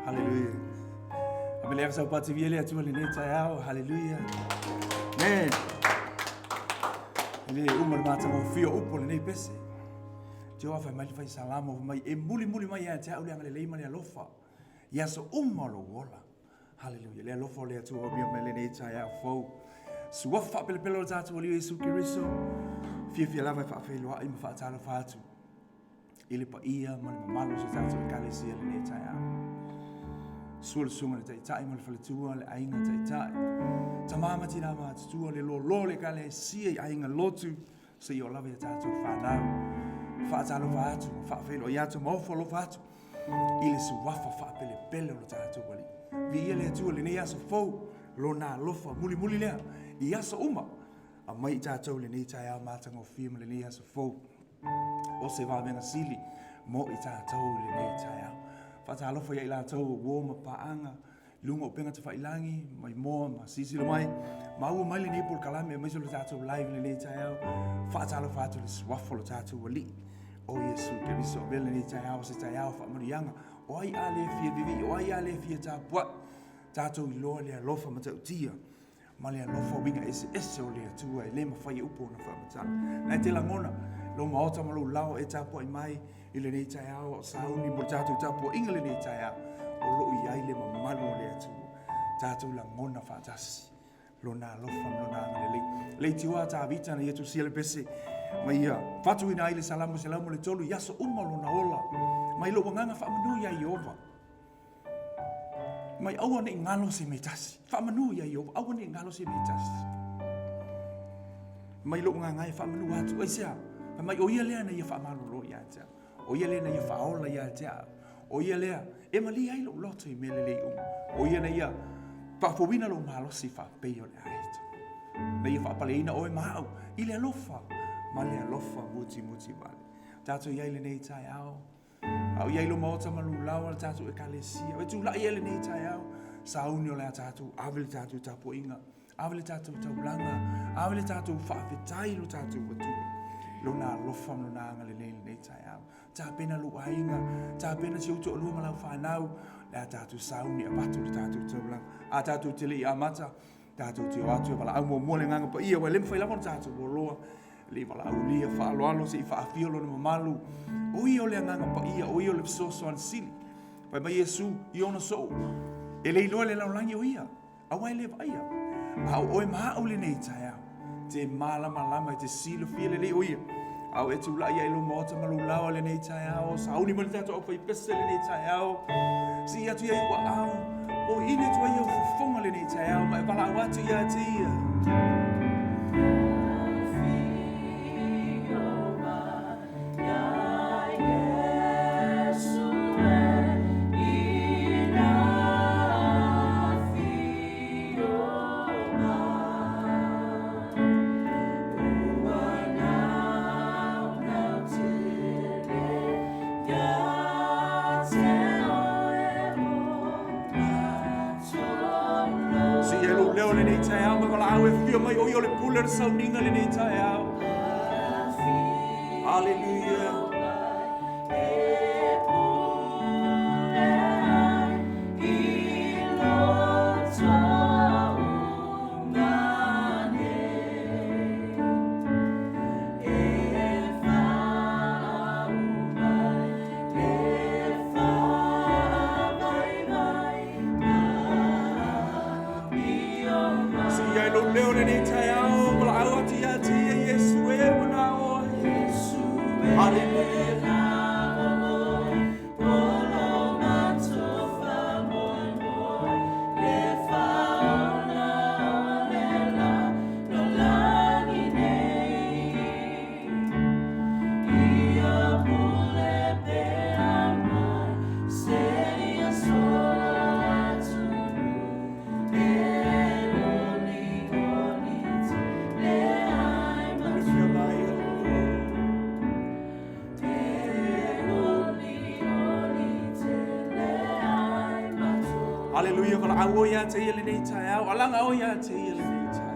Hallelujah. Abelea sa upati viele atu le ne tayao. Hallelujah. Man. Ele umar mata mo fio upo le ne pese. Joa fa mai fa salamo mai e muli mai ya tau le ngale mai alofa. Ya so umalo wola. Hallelujah. Le alofa le atu o bia mele ne tayao fo. Suafa pele pelo tatu o Yesu Kristo. Fia lava fa fe loa im fa talo fa atu. Ile pa ia man malo so tatu kale sia le ne tayao. Suol sunga le tai mo le faletua le ainga tai. Tamama tina ma tua le lo le kale sia ainga lotu se yo lava tatu fa na. Fa talo fa atu, fa fe lo ya to mo fo lo fa atu. Ile su wafa fa pele lo tatu wali. Vi ele tu le ne aso fo lo na lofa muli le. I aso uma. A mai tatu le ne tai a mata ngo film le ne aso fo. O se va venga sili mo I tatu le ne tai a. Fata alofa ia ila tau wo ma paanga lungo penga te failangi mai mo ma sisi lo mai ma ua mai le pol kalame mai so le tatu live le nei tai au fata alofa atu le swafo lo tatu wali o Yesu Kristo vele nei tai au se tai au fa marianga o ai ale fia vivi o ai ale fia tapua tatu I loa le alofa ma tau tia ma le alofa winga ese o le atua le ma fai upo na fa mata na te langona lo maota ma lo lao e tapua I mai ile nei tai au sauni mo tatu tapua inga le nei tai au o lo I ai le mamalo le atu tatu la ngona fatasi lo na lofa lo na le tiwa ta vita na yetu sia le pese mai fatu ina ile salamu le tolu yaso umalo na ola mai lo nganga fa manu ya Yehova mai awa ne ngalo se metasi fa manu ya Yehova awa ne ngalo se metasi mai lo nganga fa manu atu aisia mai o ia le na ia fa malo lo ya ta o ia le na ia fa ola ya ta o ia le e mali ai lo loto I mele le o ia na ia pa fobina lo malo si fa pe yo le aito na ia fa pale ina o e mau ile alofa ma le alofa muti vale tato ia le nei tai au ia lo mota malu lawa tato e kalesia e tu la ia le nei tai au sauni o le tato avele tato tapo inga avele tato taulanga avele tato fa fetai lo tato watu lo na lofa lo na ngale nei tai au ta pena lu ainga ta pena si uto lu malau fa nau la tatu sauni abatu tatu tobla a tatu tili amata tatu ti watu bala au mo le nganga pa ia wa lem fa la tatu boloa le bala au lia fa lo si fa afio lo no malu o ia le nganga pa ia o ia le so an sili pa mai Yesu I ona so ele lo le la langi o ia a wai le ia au o ma au le nei tai te malama te silo fiele le o ia au e tu la ia lo mota malu lawa le nei tai au sauni mo tatu o fa pese le nei tai au si atu ia wa au o ine tu ia fonga le nei tai au mai bala watu ia tia mai o le puler Sauniga le nei tai au. Hallelujah. Hallelujah, wala au ia te ia le nei tai au, alanga au ia te ia le nei tai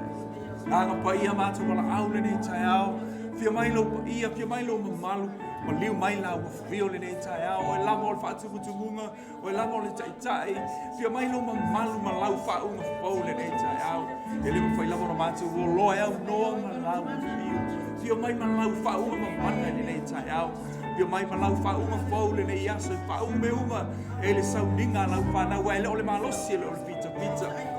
au. Anga pa ia mātu wala au le nei tai au, fia mai lo pa ia, fia mai lo mamalu, Ma liu mai la ua fio le nei tai au. O lama o le whaatukutungunga. O lama o le tai. Fia mai lo ma malu ma lau whaunga fau le nei tai au. E le mawhai lama o mātou o loa au noa ma lau fio. Fia mai ma lau whaunga ma mana le nei tai au. Fia mai ma lau whaunga fau le nei aso. Whaunga me uma. E le Sauniga lau whanau. E le ole malosi e le ole pita.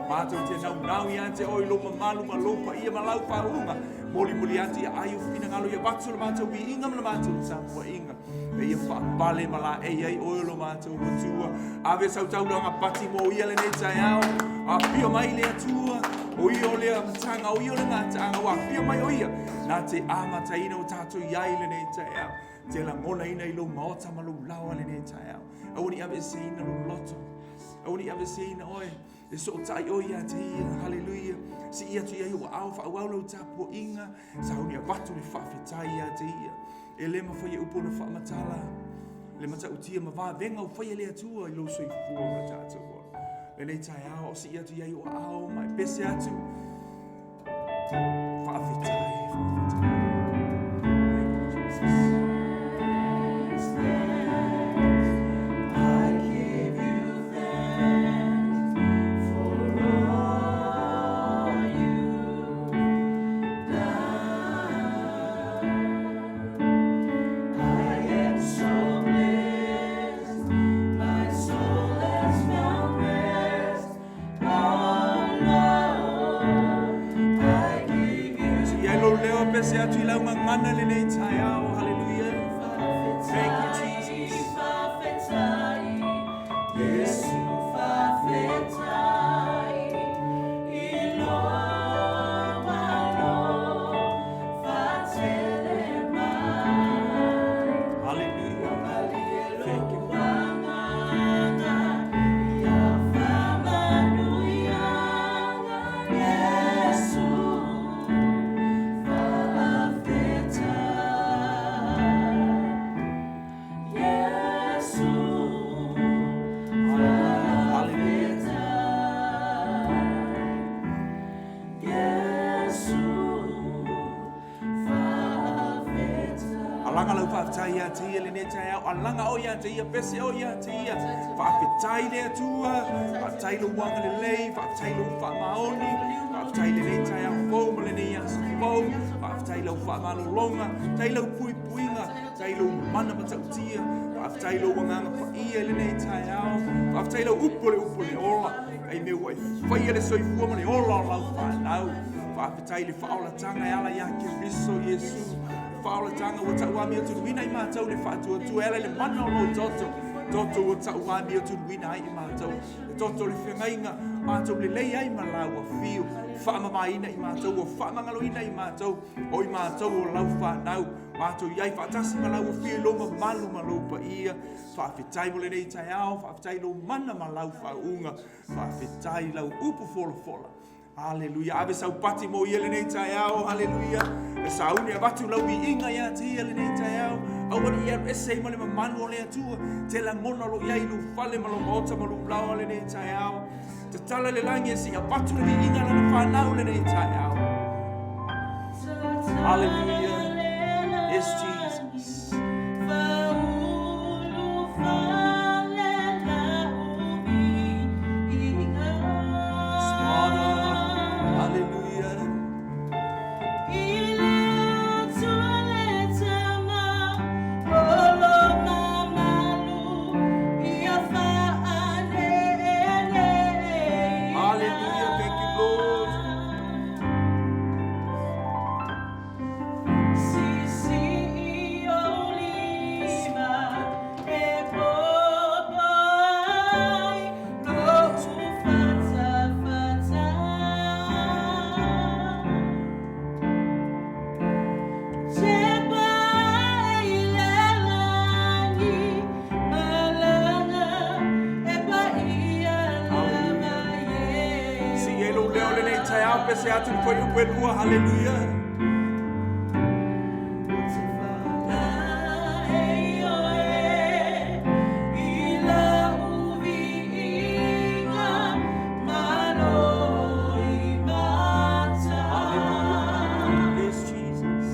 Mātou te nau ia te oi lo ma malu ma lopa ia ma lau whaunga. Moli ati ayo fina ngalo ia batu le mātou bi inga ma mātou tāpua inga. E ia whaapale ma la ei oilo mātou matua. Ave sau tauranga pati mo ia le nei tai au. A pia mai le atua. O ia o le amatanga, o ia o le ngātanga. Wa pia mai o ia. Nā te amata ina o tātou iai le nei tai au. Te la ngona ina i lo maota ma lo lawa le nei tai au. Auni ave se ina lo loto. Auni ave se ina oi. E so tai o ia te ia. Hallelujah. Si ia tu ia ua au whaau lau tāpua inga. Sa hauni a watu le whawhetai ia te ia. E le mawhai upona whaamatala. Le mata utia ma vā venga o whai le atua i lo soi fua ma tātua. Le nei tai au o si ia tu ia ua au mai pese atu. Whawhetai. Se atu lau ngana le nei tai au. Hallelujah. Thank you, Jesus. Yesu whawhetai I loa malo whatele mai. Hallelujah. Thank you. Whawhetai ia te ia le ne tai au. Alanga o ia te ia, pese o ia te ia. Whawhetai le atua. Whawhetai lo wanga le lei. Whawhetai lo whaamaoni. Whawhetai le ne tai au fau ma le ne aso fau. Whawhetai lo whaamalolonga. Tai lo puipuinga. Tai lo mana matautia. Whawhetai lo wanganga pa ia le ne tai au. Whawhetai lo upole ola. Ai me wai whai le soifua ma le ola o lau whanau. Whawhetai le whaola tanga e ala ia ke riso Yesu. Whaola tanga o tau wami o turuina I mātou le whātua tu ele le mana o toto. Toto o tau wami o turuina I mātou. Le toto le whengainga mātou le lei ai malaua whiu. Whaamamaina I mātou o whaamangaloina I mātou. O I mātou o lau whanau. Mātou iai whaatasi malaua whiu loma malu malopa ia. Whaafetai mo le nei tai au. Whaafetai lo mana malau whaunga. Whaafetai lau upu fola. Hallelujah. Ave sau pati mo ia le nei tai au. Hallelujah. E sauni a watu lau I inga ia te ia le nei tai au. Awani ia esei ma le mamanu o le atua. Te la ngona lo iai lu fale ma lo maota ma lu lau le nei tai au. Te tala le langi e si a watu le inga la na whanau le nei tai au. Hallelujah. Yes, Jesus. Se atu foi o pelua, hallelujah. Yes, Jesus.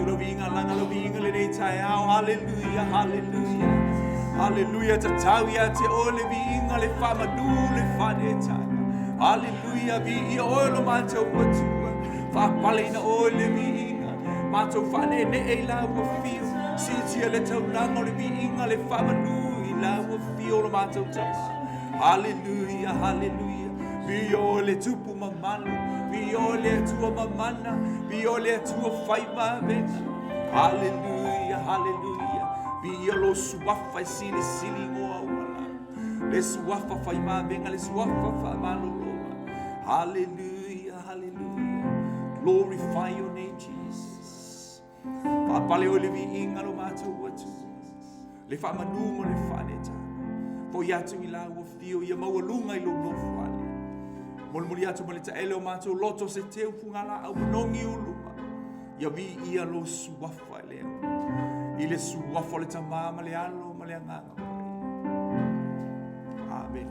lo vinga langa lo vinga le nei tai au. Hallelujah, hallelujah. Hallelujah, ta tau ia te o le vinga le whamanu le whane tai. Hallelujah, vi i o lo mātou matua. Whapaleina o le vinga. Mātou whane ne e la ua fio. Sitia le tau nanga le vinga le whamanu i la ua fio lo mātou tau. Hallelujah, hallelujah. Vi o le tupu mamanu. Vi o le tua mamana. Vi o le tua whaima venga. Hallelujah, hallelujah. Vi o lo suafa sili sili ngoa uala. Le suafa whaima venga, le suafa whamanu loa. Hallelujah, hallelujah. Glorify your name, Jesus. Whapale o le vi inga lo mātou atu. Le whamanu mo le whaneta. Po yatu i la ua fio ia maua i lo nofu ale. Moli atu ma le taele o mātou loto se teu pungala au manongi uluma. Ia vi ia lo suafa e leo. I le suafa le tamā ma le alo ma le anganga. Amen.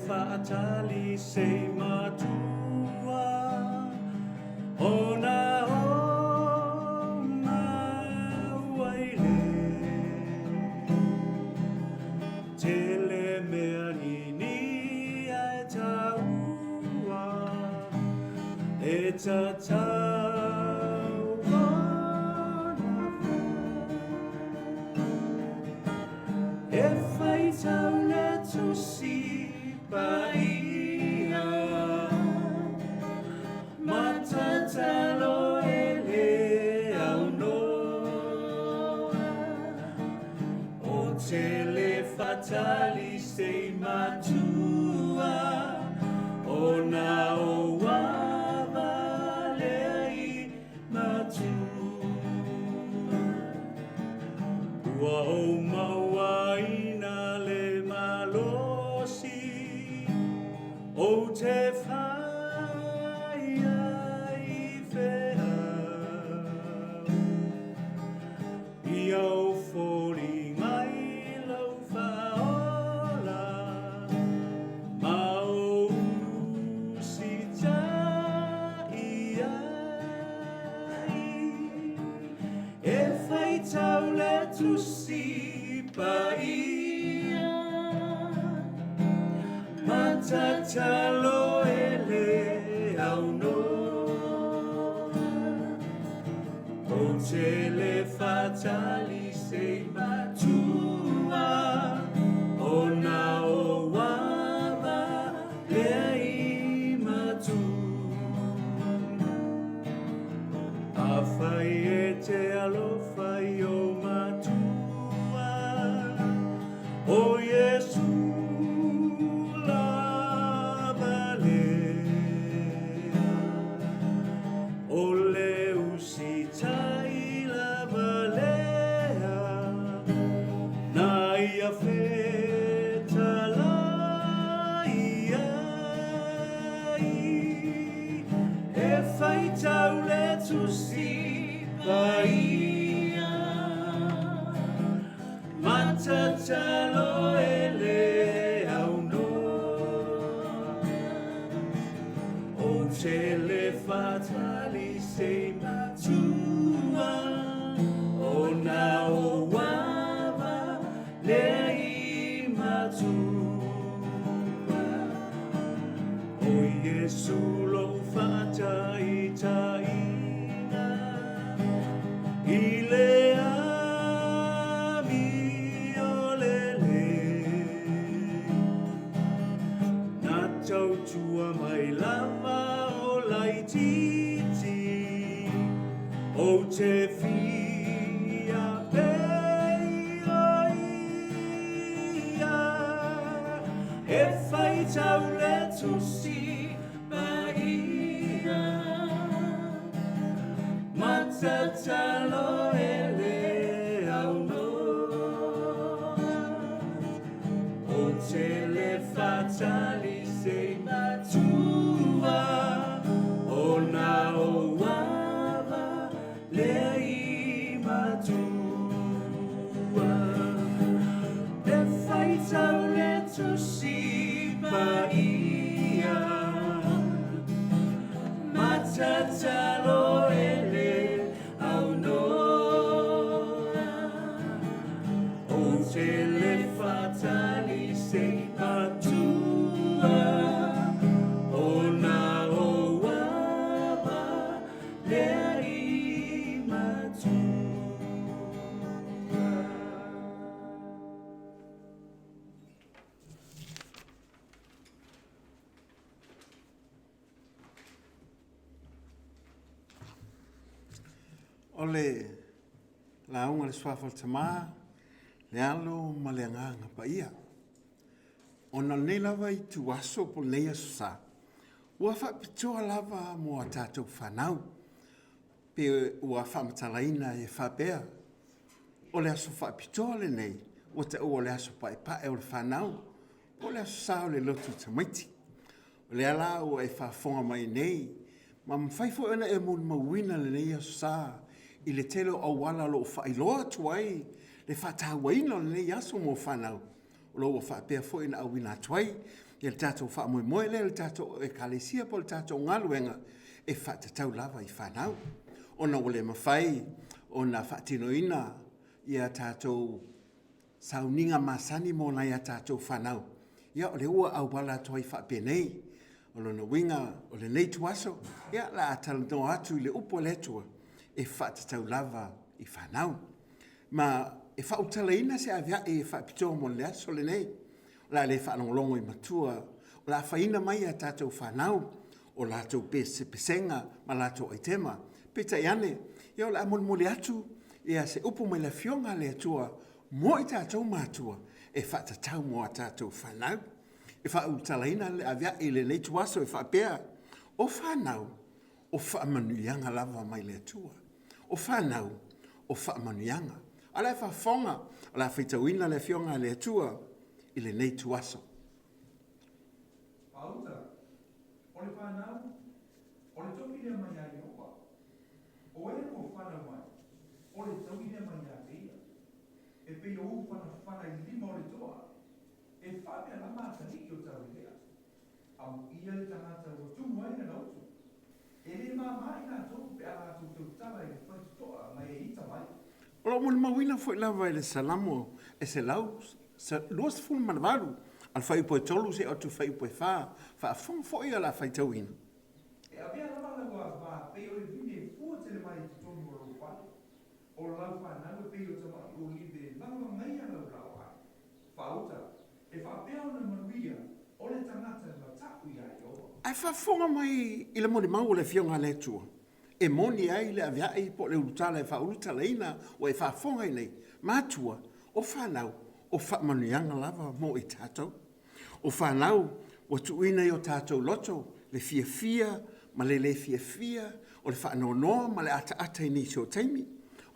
Fatali se matua ona o waile tele meani ni ai taua e tatau e fai tau le tu si Bahia matatalo ele au no o tele fatali se matua o na o wavale matu ua o mawaina le malosi o te whai ai whea I au whori mai lau whaola ma o usi tai ai e whai tau le tusi paia Matatalo ele au no O tele fatali se matua O na o wava lei matu A fai e te alofa I o matua O Yesu Matatalo ele au no O tele fatali se matua O na o wava lei matua O Yesu lo fatai taina Ile Tua mai lava o lai titi O te fia pei e whai tau le tusi pa ia. Matatalo e le au no. O te le fatali se matua. O na o wava le i matua. E whai tau le tusi pa ia. Matatalo e le au no. O te le fatali se matua. O na o wava le i matua. Ole launga le swafal tama le alo ma le nganga pa ia. Ona nei lava i tu aso po Sauniga Aso Sa. Ua whapitoa lava mo a tātou whanau. Pe ua whamatalaina e whapea. O le aso whapitoa le nei. O te ua le aso pa e pae o le whanau. O le aso sa o le lotu Tamaiti. O le ala ua e whafonga mai nei. Ma mwhaifo ena e mun mawina le nei aso sa. I le telo au wala lo whailoa tuai. Le whatawaina le nei aso mo whanau. O lo ua whapea fo ina au wina tuai. I le tātou wha moe le tātou e kalesia po le tātou ngaluenga. E whatatau lava I whanau. Ona o le mawhai. Ona whatinoina. Ia tātou Sauniga masani mo na ia tātou whanau. Ia o le ua au wala tuai whapea nei. O lona winga o le nei tuaso. Ia la atalano atu I le upo le tua. E whatatau lava I whanau. Ma e whautalaina se avea e whapitoa mo le aso le nei. O la le whanongolongo I matua. O la whaina mai a tātou whanau. O la tau pesenga ma la tau aitema. Peta iane. Ia o la amon atu. Ia se upo mai la fionga le atua. Mo I tātou matua. E whatatau mo a tātou whanau. E whautalaina le avea e le nei tuaso e whapea. O whanau. O whaamanuianga lava mai le atua. O whanau. O whaamanuianga. Ala e whafonga. Ala whaitauina le fionga le atua. I le nei tuaso. Pauta, o le whanau, o le toki rea mai a iopa. O e mo whanau mai, o le toki rea mai a teia. E pe o whana I lima o le toa. E whapea la mata niki o tau rea. Au ia le tangata o tumu aina na utu. E le maa ina toku pe ala atu tau tala I le whaitu toa mai e ita mai. O lo mo mawina foi lava ele salamo. E se lau. Luas fulu manavalu. Al fai po tolu se o tu fai po fa. Fa fon foi ala fai tauina. E avea lama lawa va pe o le vine fua te le mai te tonu o lo whale. O lau whanau e pe o tamai o libe lama ngai ala lau ai. Whauta, e whapea ona manuia o le tangata ma taku ia I oa. Ai fa fonga mai I le moni mau le fionga le tua. E moni ai le avea I po le urutala e fa urutala ina o e fa fonga I nei. Matua o whanau o whaamanuianga lava mo I tātou. O whanau o tuina I o tātou loto le fia ma le fia o le whaanonoa ma le ata I nisi o taimi.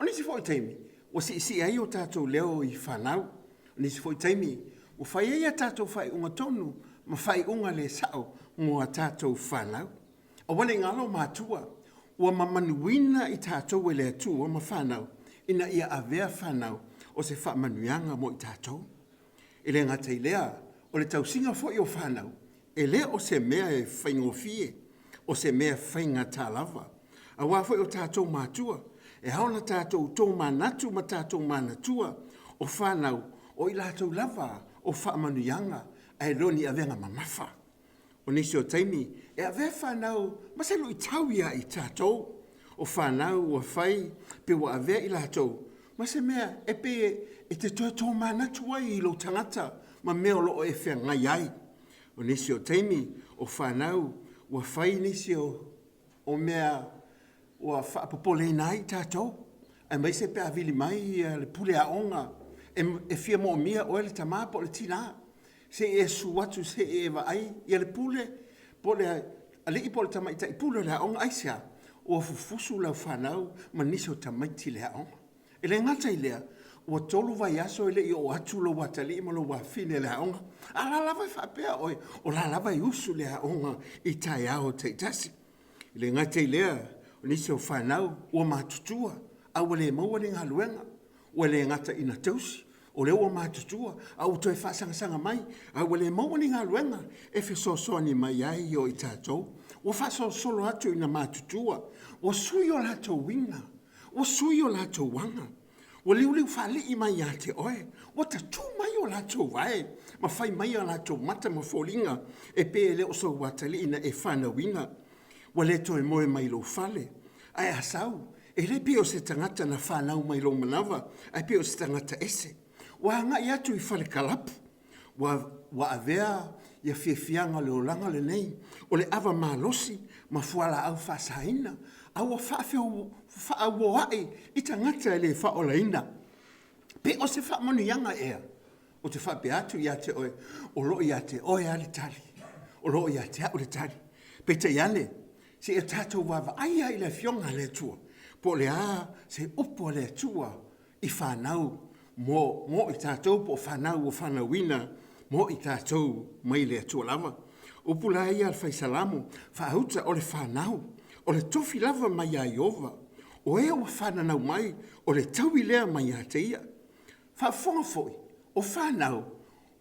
O nisi fo I taimi o si ai o tātou leo I whanau. O nisi fo I taimi o whai ai a tātou whai unga tonu ma whai unga le sao mo a tātou whanau. O wale ngalo mātua ua mamanuina I tātou e le atua ma whanau ina ia avea whanau o se whaamanuianga mo I tātou. E le ngata I lea, o le tausinga fo I o whanau, e le o se mea e whaingofie, o se mea whainga tālava. A wā fo I o tātou mātua, e haona tātou tō manatu ma tātou manatua, o whanau, o I lātou lava, o whaamanuianga, e roni avenga mamafa. O nisi o taimi, e avea whanau, maselu I tauia I tātou, o whanau, o whai, pe wa avea I lātou, ma se mea e pe e te tō manatu ai I lo tangata ma mea lo e whea ngai ai. O nisi o teimi o whanau ua whai nisi o mea ua whaapopole nai tātou. E mai se pe avili mai le pule a onga e whia mo mia o ele tamā po le tina. se e suatu se e va ai, ia le pule, po le ale i po le Tamaiti i pule le aonga aisia, o fufusu lau whanau, ma nisi o Tamaiti le aonga. E le ngata i lea, ua tolu vai aso ele i o atu lo watali ima lo wafine le aonga. A la lava i whapea oi, o la lava i usu le aonga i tai ao te itasi. I le ngata i lea, o nisi o whanau, ua matutua, a wale maua le ngaluenga, ua le ngata ina tausi, o le ua matutua, a uto e whaasanga mai, a wale maua le ngaluenga, e fe so ni mai ai o i tātou, ua whaso solo atu ina matutua, ua sui o lato winga, ua sui o lato wanga, ua liu whale i mai a te oe, ua tatu mai o lato wae, ma whai mai o lato mata ma folinga, e pe le o so watali ina e whana winga, ua le to e moe mai lo whale, ai asau, e le pio se tangata na whanau mai lo manawa, ai pio se tangata ese, ua anga i atu i whale kalapu, ua avea ia fiafianga le olanga le nei, o le ava malosi, ma fuala au whasaina, au a whaawoae i tangata e le whaolaina. Pe o se whaamonianga ea, o te whape atu i ate oe, o lo i ate oe ale tali, o lo i ate au le tali. Pe te iane, se e tātou wawa aia i le fionga le tua, po le a se upo le tua i whanau, mo i tātou po whanau o whanauina, mo i tātou mai le tua lava. Upula ia al whaisalamu, whahauta o le whanau, o le tofi lava mai a Iova, o e o whananau mai, o le taui lea mai a te ia. Whafonga foi, o whanau,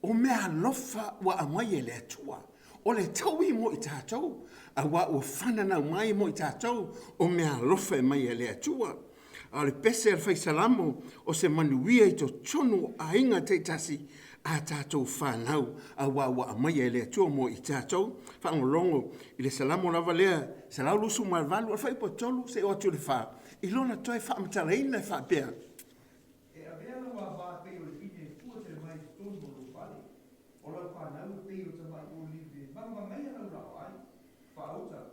o mea lofa wa a mai e le tua, o le taui mo i tātou, a wa o whananau mai mo i tātou, o mea lofa e mai e le tua. A le pese al whaisalamu, o se manuia i to tonu a inga te tasi, a tātou whanau a wa a mai e lea tua mo i tātou. Whaangolongo i le salamo lava lea, se lau lusu marvalu, al whaipo tolu se o atu le wha. I lona toi whaamatalaina e whaapea. E a vea na wā peo le pine fua te mai tonu mo lo whale. O lau whanau peo te mai o liwe. Manga mai anau rao ai. Whaauta.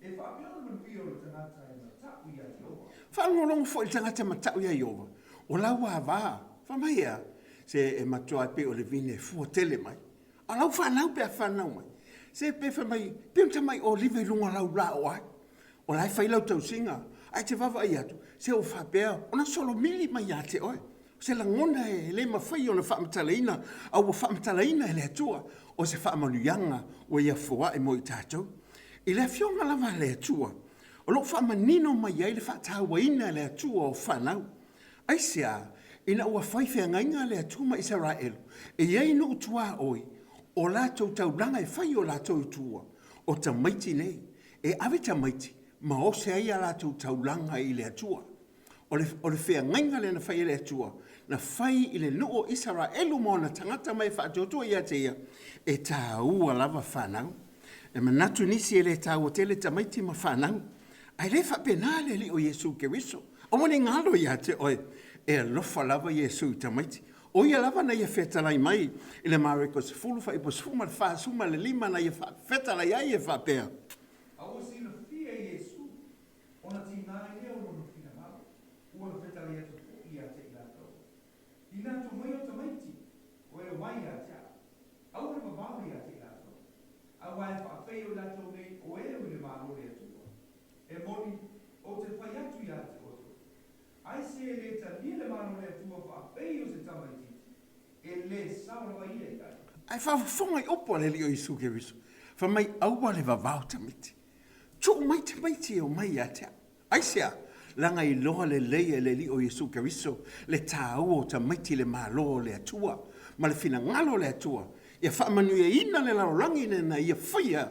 E whaapea na manuia o le tangata e matau i a Iova. Whaangolongo fo i tangata matau i a Iova. O lau wā, whamai ea. Se e matua pe o le vine fua tele mai. A lau whanau pe a whanau mai. Se pe whamai, pe mta mai o liwe lunga lau rao ai. O lai whailau tau singa, ai te wawa ai atu. Se o whapea, o na solo mili mai a te oe. Se la ngona e le mawhai o na whamatalaina, au o whamatalaina e le atua, o se whaamanuianga o ia fua e mo i tātou. I le fionga lava le atua, o lo whaamanino mai ai le whaatawaina le atua o whanau. Ai sea, ina ua whaiwhea ngainga le atuma Israelu, e iei no utua oi, o lātou tauranga e whai o lātou utua, o Tamaiti nei, e awe Tamaiti, ma o se ai a lātou tauranga i le atua. O le whea ngainga le na whai le atua, na whai i le nuo Israelu mo na tangata mai whaatotua i ate ia, e tā ua lava whanau. E manatu nisi e le tā o tele Tamaiti ma whanau, ai le whapena le li o Jesu Keriso, o mone ngalo i ate oi, e lofa lava Jesu i Tamaiti. O ia lava na ia whetalai mai, i le mareko se fulu wha i po sfuma le wha suma le lima na ia whetalai ai e whapea. A o sina fia Jesu, ona tina i leo no fina mau, ua whetalai atu i a te ilatou. I nato mai o Tamaiti, o e mai a tea, au e mawau i a te ilatou. A wai whaapei o ilatou nei, o e o le malo le atua. E moni, o te whai atu i a te oto. Ai se e le ta lia le malo le atua whaapei o se Tamaiti, e le saura wa ia i tai. Ai whaafonga i opo le li o Jesu Keriso, wha mai aua le wawao Tamaiti. Tō mai Tamaiti e o mai a tea. Ai sea, langa i loa le leia le li o Jesu Keriso, le tāua o Tamaiti le malo le atua, ma le fina ngalo le atua, ia whaamanuia ina le larolangi na ia whaia,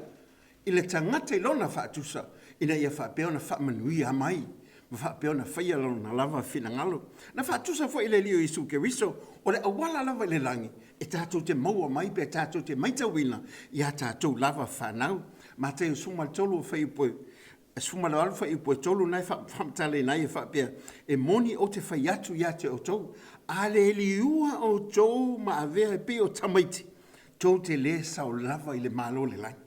i le tangata i lona whaatusa, ina ia whaapea na whaamanuia mai, ma whaapea na whaia lona lava fina ngalo. Na whaatusa fo i le li o Jesu Keriso, o le awala lava le langi, e tātou te maua mai, pe tātou te maitawina, ia tātou lava whanau, ma te suma tolu o whai poe, suma le alfa i poe tolu nai whamtale nai e whapea, e moni o te whai atu ia te o tau, a le liua o tau ma avea e pe o Tamaiti, tau te le sa o lava i le malo le langi.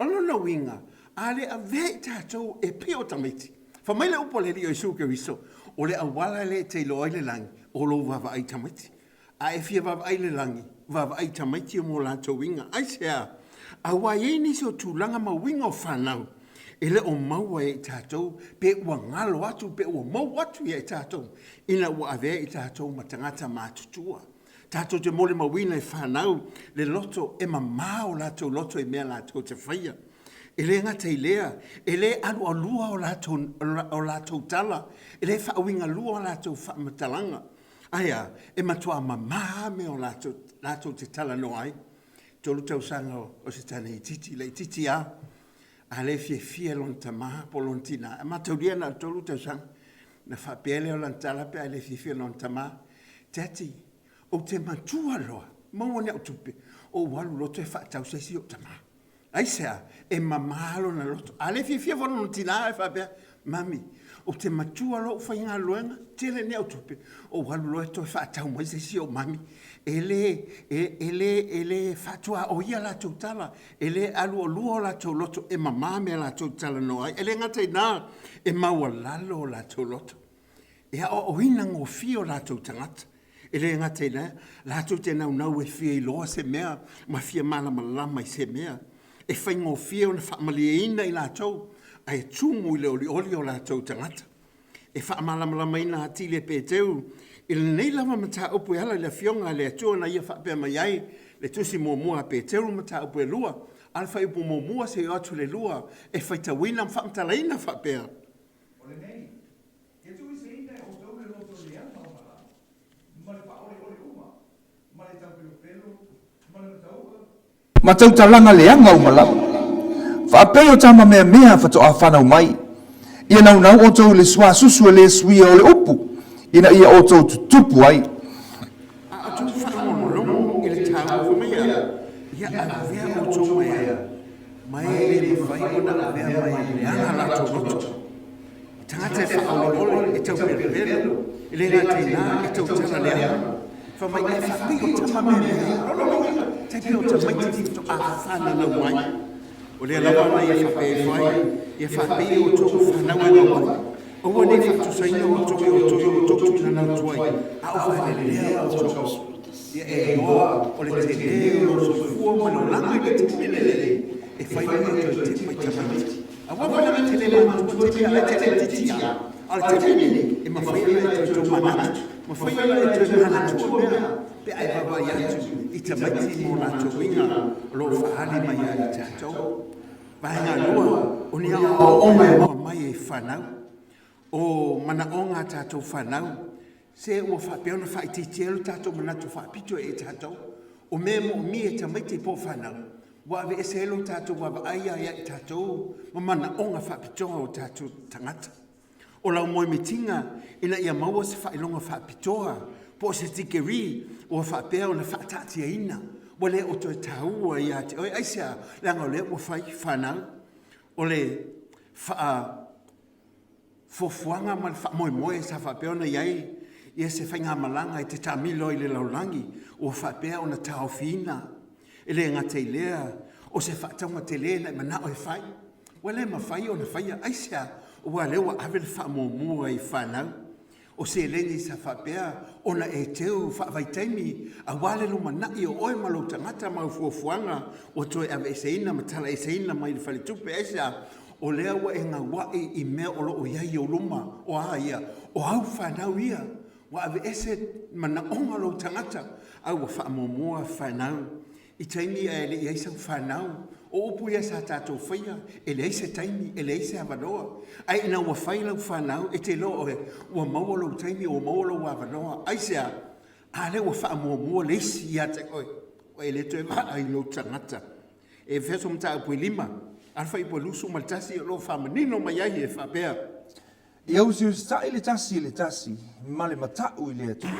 Ono na winga, a le avea i tātou e pe o Tamaiti, whamaile upo le li o Jesu Keriso, o le awala le te loa i le langi, o lo wawa ai Tamaiti. A e fia vava ai le langi, vava ai tamaiti o mo lātou winga. Ai sea, a wai e nisi o tūlanga ma winga o whanau. Ele o maua e tātou, pe ua ngalo atu, pe ua mau atu e tātou. Ina ua avea e tātou ma tangata mātutua. Tātou te mole ma wina e whanau, le loto e mamao lātou loto e mea lātou te whaia. Ele ngata i lea, ele alu a lua o lātou tala, ele whaawinga lua o lātou whaamatalanga. Aia, e matua mamā me o lātou te tala no ai. Tolu tau sanga o se tane i titi, le titi a. A le fie lon tamaha po lon tina. E matau lia na tolu tau sanga. Na whapele o lan tala pe a le fie lon tamaha. Tati, o te matua loa, maua ne au tupe, o walu loto e whaatau seisi o tamaha. Aisea, e mamalo na loto. A le fie lon tina e whapea, mami, o te matua lo whainga luenga, tele ne au tupe, o walu loto e whaatau mai seisi o mami. Ele fatua o ia la tala, ele alu o lua la loto e mamame la tala no ai, ele ngata ina e maua lalo la loto. E o ina ngo fio la tangata. Ele ngata ina, la te nau e fia iloa se mea, ma fia malama i se mea. E whai ngo fio na whaamalia ina i la ai tumu i le oli o la tangata. E whaamalama ina atile pe teu, il nei lava mata opu ala le fionga le atua na ia whapea mai ai le tusi mua pe teru mata opu e lua alfa ipu mua se atu le lua e whaita wina mwhamtala ina whapea. Ole nei, e tu se ina o tau le loto le ana o mara, ma le paole ole uma, ma le tau pelo, ma le mataua. Ma tau talanga le anga o malawa. Whapea o tama mea whato a whanau mai. Ia nau o tau le swa susu le suia o le upu. Ina ia o tau tupu ai. A tu whakamolongo i le tāu whamea. Ia a vea o tau mea. Mai le whai o na vea mai le ana la tau roto. Tangata e whaole e tau pelo. I le ngā teina e tau tala le ana. Whamai e whapi o tama mea. Tepe o tamaiti to a whana na mai. O le alawa mai e whape whai. E whapi o tau whanau e na mai. O wane whatu saina o toki na tuai. A o whai lea o toki. Ia e noa o le te lea o so fua mana langa i te pelele. E whai lea o te pai tamaiti. A wawana te lea o te lea te lea titia. Al te pene e ma whai lea o tō manatu. Ma whai lea o tō manatu mea. Pe ai wawa iatu i tamaiti mo nātou winga. Lo whaale mai a i tātou. Vahenga lua o ni o ome mai e whanau. O mana o ngā tātou whanau, se ua whapea ona whaititielu tātou manatu whapito e tātou, o mea mo mi e tamaiti po whanau, wa ave e selo tātou wa aia ia i tātou, ma mana o ngā whapitoa o tātou tangata. O lau moe mitinga, ina ia maua se whailonga whapitoa, po se tikeri, o whapea ona whaatatia ina, wa le o toi tāua ia te, oi aisia, langa o le o whai whanau, o le fofuanga ma moe sa whapea na iai, ia se whainga malanga i te tamilo i le laulangi, o whapea o na tau whina, e le ngata i lea, o se whataunga te lea na mana o e whai, wa le ma whai o na whaia, aisia, o wa lewa awele whamomua i whanau, o se lengi sa whapea, o na e teu whaavaitaimi, a wale luma nai o oe malo tangata mau fuafuanga, o toe ave e seina, matala e seina mai le whalitupe, aisia, o lea wa e ngā wae i mea o lo o iai o luma o a ia, o au whanau ia, wa ave ese mana onga lo tangata, au wa whaamomua whanau, i taimi a ele i eisa whanau, o upu ia sa tātou whaia, ele eise taimi, ele eise avanoa, ai ina wa whailau whanau, e te lo oe, ua maua lo taimi, o maua lo avanoa, aisea, a le wa whaamomua leisi ia te oe, o ele tue maa i lo tangata, e feso mta upu lima, alfa i po lusu maltasi o lo whamanino mai ai e whapea. Ia usi sa ile tasi, ma le matau i le atua.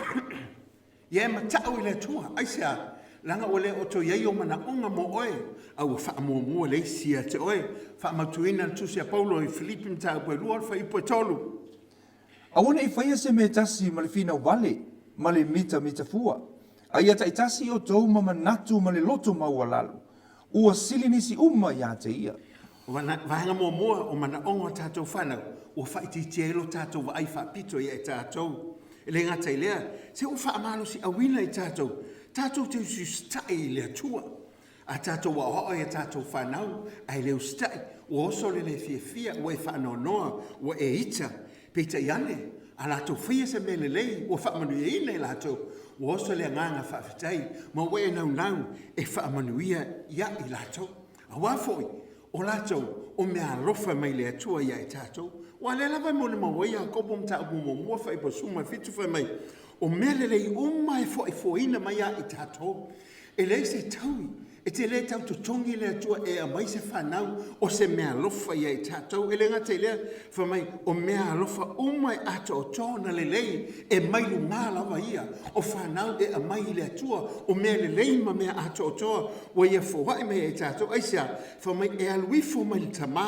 Ia matau i le atua, aisea, langa o le o to iai o mana onga mo oe, au whaamomua leisi ia te oe, whaamatuina tusi a Paulo i Filipi mta upu lua alfa i po tolu. Awana i whaia se me tasi ma le fina wale, ma le mita fua. Aia ta i tasi o tau ma manatu ma le loto maua lalu. Ua silinisi uma ia te ia. Vahanga mua o mana onga tātou whanau, ua whaiti tielo tātou wa ai whapito ia e tātou. le ngata i lea, se o whaamalo si awina i tātou, tātou te usu stai i lea tua, a tātou wa hoa e tātou whanau, ai leo stai, o oso le fia, o e whanau noa, o e ita, peita iane, a lātou whia se mele lei, o whaamanu e ina i lātou, o oso le nganga whawhitai, ma o e nau, e whaamanuia ia i lātou, a wafoi, o lātou, o mea rofa mai le atua ia i tātou, wa le lava mo le mawaia, kopo mta abu mo mua whai pa suma fitu whai mai, o mele lei umai fo ina mai ia i tātou, e lei se taui, e te le tau tutongi le atua e a mai se whanau o se mea lofa ia i tātou. E le ngata i lea whamai o mea lofa umai ato o tōna le lei e mai lunga lawa ia o whanau e a mai le atua o mea le lei ma mea ato o toa wa ia fōwai mai i tātou. Aisia, whamai e aluifo mai le tamā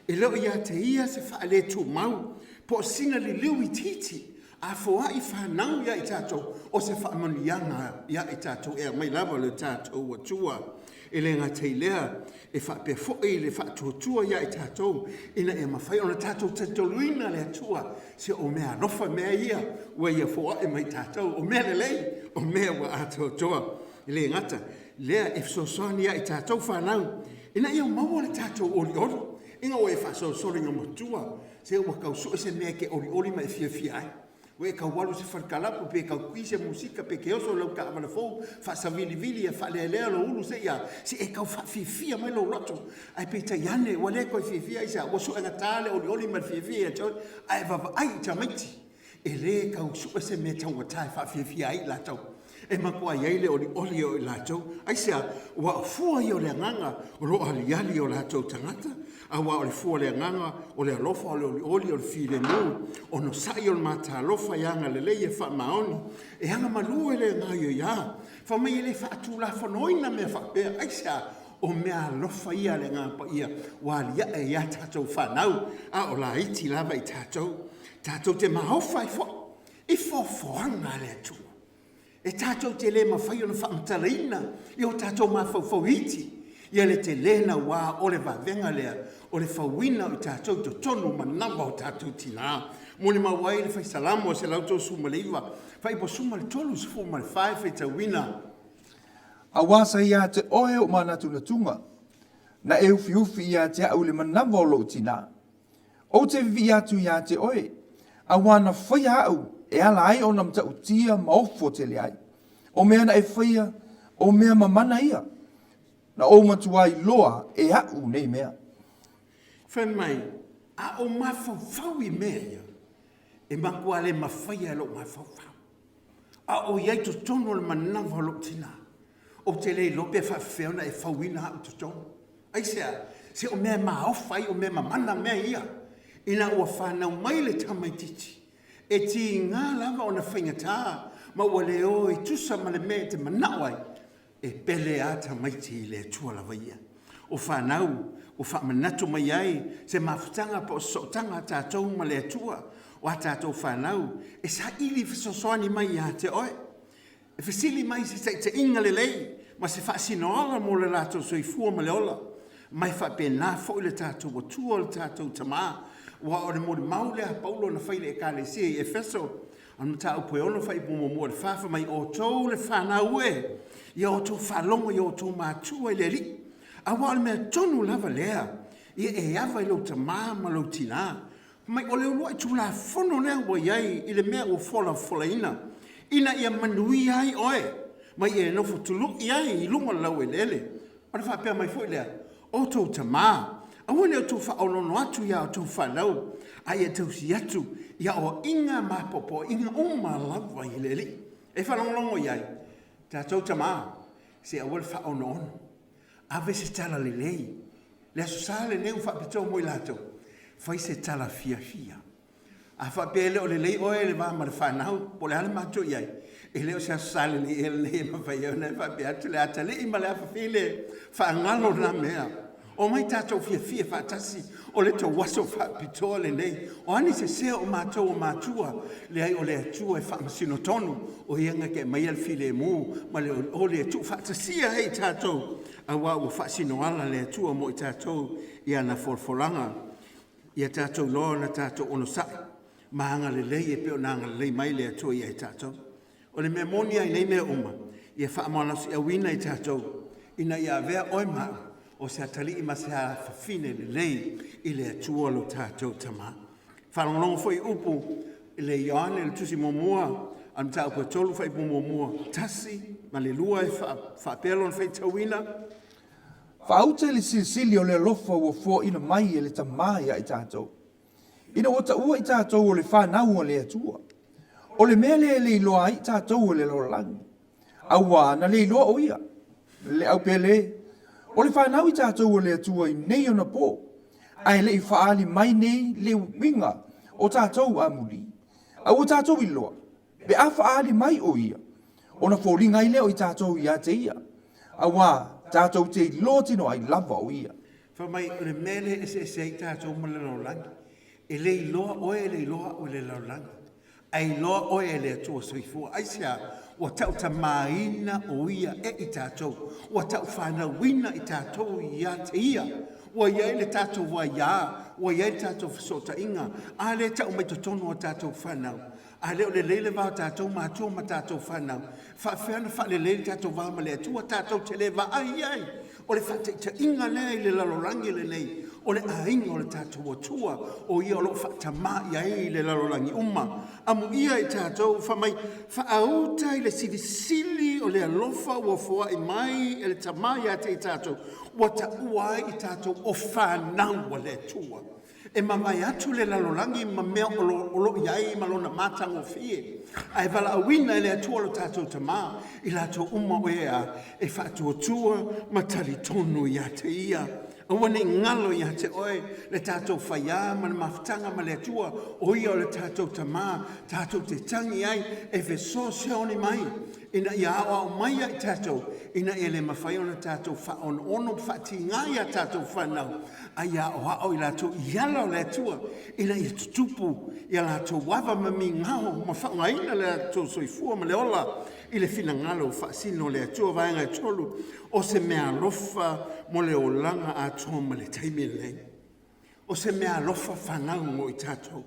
e leo ia te ia se whaale tū mau po sina li liu i titi. A fōa i whanau ia i tātou o se whaamanu ianga ia i tātou e a mai lawa le tātou atua. E le ngata i lea e whapea fōi le whaatuatua ia i tātou ina e mawhai ona tātou te toluina le atua se o mea rofa mea ia ua ia fōa e mai tātou o mea le lei o mea wa ato toa. E le ngata lea e whasosani ia i tātou whanau ina ia maua le tātou ori ori inga o e whasosori ngā motua se ua kausua se mea ke ori ori mai fia ai. We ka walu se whakalapu pe ka kuise musika pe ke oso lau ka amana fōu whasa vili e whale lea lo ulu se ia se e kau whawhiwhia mai lo roto ai pe ta iane wa le koi whiwhia isa wasu anga tāle oli mai whiwhia ai vava ai Tamaiti e le kau sua se me tau watai whawhiwhia ai latau e makua iei le oli o i latau ai sea wa fua i o le nganga o lo aliali o latau tangata a wa o le fua le nganga o le alofa o le oli o le file mu o no sai o le mata alofa ianga le leie wha maoni e hanga malu e le ngaio ia wha mai le wha atu la whanoina me wha pēr aisa o mea alofa ia le ngapa ia wa lia e ia tātou whanau a o la iti lava i tātou te mahauwha i whoanga le atua e tātou te le mawhai o na whaamtaraina i o tātou mawhau iti ia le te lena wā o le wawenga lea o le whauina o tātou to tonu manawa o tātou tina. Mo le mawai le whai salamo o se lautou suma leiva. Whai po suma le tolu se fu ma le whai whai ta wina. A wasa ia te oe o manatu na tunga. Na e ufi ia te au le manawa o lo tina. O te vi atu ia te oe. A wana whai au e ala ai o nam ta utia maofo te le ai. O mea na e whaia, o mea mamana ia. Na o matuai loa e au nei mea. When mai, a o mawhau i mea ia, e makua le mawhaia lo mawhau. A o iei to tono le manawa lo tina. O te le lope whawheona e whauina au to tono. Ai sea, se o mea maofai o mea mamana mea ia, ina ua whanau mai le Tamaiti. E ti ngā lava o na whaingatā, ma ua leo e tusa ma le mea te manawai, e pele a Tamaiti le tua lava ia. O whanau, o whamanatu mai ai, se mawhutanga pa o sotanga tātou ma le tua, o a tātou whanau, e sa ili whasosoani mai a te oe. E whasili mai se te inga le lei, ma se whaasinoala mo le lātou soifua ma le ola, mai whapena fo le tātou o tua le tātou tamā, wa o le mo le maule a paulo na whaile e kāle si e feso, anu tā upo e ono whai pumo mo le whawha mai o tau le whanau e, ia o tau whalongo ia o tau mātua i le ri. A wale mea tonu lava lea, ia e awa i lau ta māma lau tina. Mai o leo loa i tu la fono lea wa iai i le mea o fola ina. Ina ia manui ai oe, mai e nofo tulu iai i lunga lau e lele. O le whapea mai fo i lea, o tau ta mā. A wane o tau whaolono atu ia o tau whanau, a ia tau si atu, ia o inga mapopo, inga oma lava i lele. E whalongolongo iai, ta tau ta mā, se a wale whaono ave se tala le lei. Le aso sa le leu whapitau mo i lato. Whai se tala fia. A whapele o le lei oe le wā mara whanau, po le ale mato iai. E leo se aso sa le lei ma whai au nei whape atu le ata le ima le awhawhile whaangalo na mea. O mai tātou fia whaatasi o le tau waso whapitoa le nei. O ani se sea o mātou o mātua le ai o le atua e whaamasino tonu o ianga ke mai al file mu ma le o le atua whaatasia hei tātou. A wā ua whaasino ala le atua mo i tātou i ana forforanga. Ia tātou loa na tātou ono sai. maanga le lei e pe o nanga le lei mai le atua ia i tātou. O le mea moni ai nei mea uma, ia whaamana si awina i tātou, ina ia vea oi mau, o se atali i masea whawhine le lei i le atua lo tātou tama. Whalongongo foi upu i le Ioane le tusi momua, am tau po tolu fai po momua tasi, ma le lua e whaapelon fai tauina. Whaute le silisili o le lofa ua fua ina mai e le tamaya i tātou. Ina o ta ua i tātou o le whanau o le atua. O le mea le iloa i tātou o le lorangi. Aua na le iloa o ia. Le au pele. O le whanau i tātou o le atua i nei o na po. Ai le i whaali mai nei le winga o tātou a muli. Au o tātou iloa. Be a whaali mai o ia. O na fōringa i leo i tātou i a te ia. Aua tātou te lōtino ai lava o ia. Whamai o le mele e se i tātou ma le lorangi. E le iloa oe le iloa o le lorangi. Ai loa oe le atua soifua. Ai sea, wa tau ta maina o ia e i tātou. Wa tau whanawina i tātou i a te ia. Wa ia le tātou wa ia. Wa ia le tātou whasota inga. A le tau mai totono o tātou whanau. A le o le leile wā tātou mātua ma tātou whanau. Whawhiana wha le leile tātou wā ma le atua tātou te le wā ai ai. O le whate ta inga lea i le lalorangi le nei. O le ainga o le tātou atua. O ia o lo whata mā i le lalorangi uma. Amu ia i tātou whamai whaauta i le silisili o le alofa ua fua i mai e le tamai a te i tātou. Wata uai i tātou o whanau a le atua. E mamai atu le lalorangi ma mea o lo iai ma lona mātango fie. Ai wala awina e le atua lo tātou tamā. I lātou uma o ea e whātua tua ma tali tonu i a te ia. Awane ngalo i a te oe le tātou whaia ma na mawhitanga ma le atua. O ia o le tātou tamā, tātou te tangi ai e ve so seoni mai. Ina ia awa o mai ai tātou. Ina e le mawhai o le tātou whaon ono whati ngai a tātou whanau. Ai a o hao i lātou i ala o le atua. Ina i tutupu i a lātou wawa ma mi ngao ma whaungaina le lātou soifua ma le ola. I le fina ngalo whaasino le atua vaenga i tolu. O se mea lofa mo le olanga a tō ma le taimi lei. O se mea lofa whanau mo i tātou.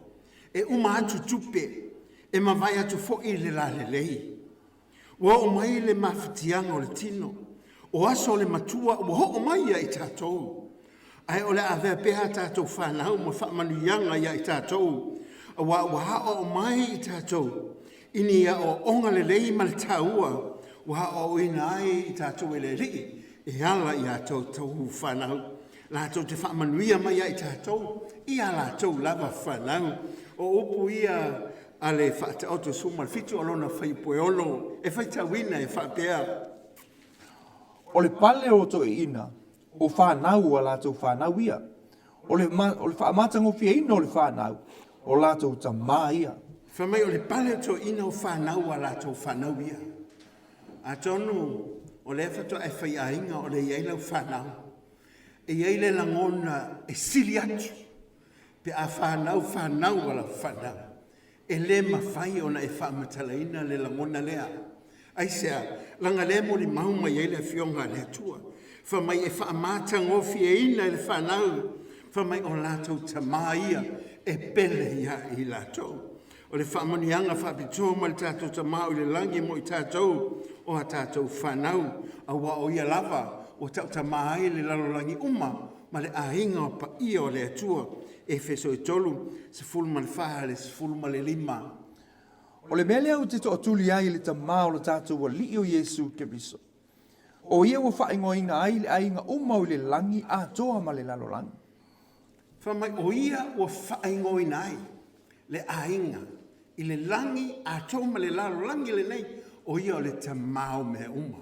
E uma atu tupe. E ma vai atu fo i le la le lei. Wa o mai le mafitianga o le tino. O aso le matua o ho o mai i tātou. Ai o le avea peha tātou whanau ma whamanuianga i tātou. Wa hao o mai i tātou. Ini a o onga le lei ma le tāua. Wa o ina ai i tātou e le rii. E ala i a tau whanau. Lātou te whamanuia mai i tātou. I a lātou lava whanau. O upu ia a le whaata auto suma fitu alona whai poeolo. E whai tawina e whapea. O le pale o to ina. O whanau a lātou whanau ia. O le whaamatango fia ina o le whanau. O lātou ta mā ia. Whamai o le pale to ina o whanau a lātou whanau ia. A tonu o le whato e whai ainga o le iailau whanau. E iaile langona e sili atu. Pe a whanau a la whanau. E le mawhai o na e whaamatalaina le langona lea. Aisea, langa le mo li mauma iaile fionga le atua. Whamai e whaamatanga fie ina le whanau. Whamai o lātou tamaia e pele ia i lātou. O le whaamanianga whaapito ma le tātou tamau i le langi mo i tātou o a tātou whanau a wa o ia lava o tau tamai le lalolangi uma ma le ainga o pa ia o le atua e feso i tolu se fulma le whaare se fulma le lima. O le mele au te to atuli ai le tamau le tātou wa li o Yesu ke biso. O ia wa whaingoina ai le ainga uma o le langi a toa ma le lalolangi. Whamai o ia wa whaingoina ai le ainga i le langi a toma le lalolangi le nei, o ia o le tamau mea uma.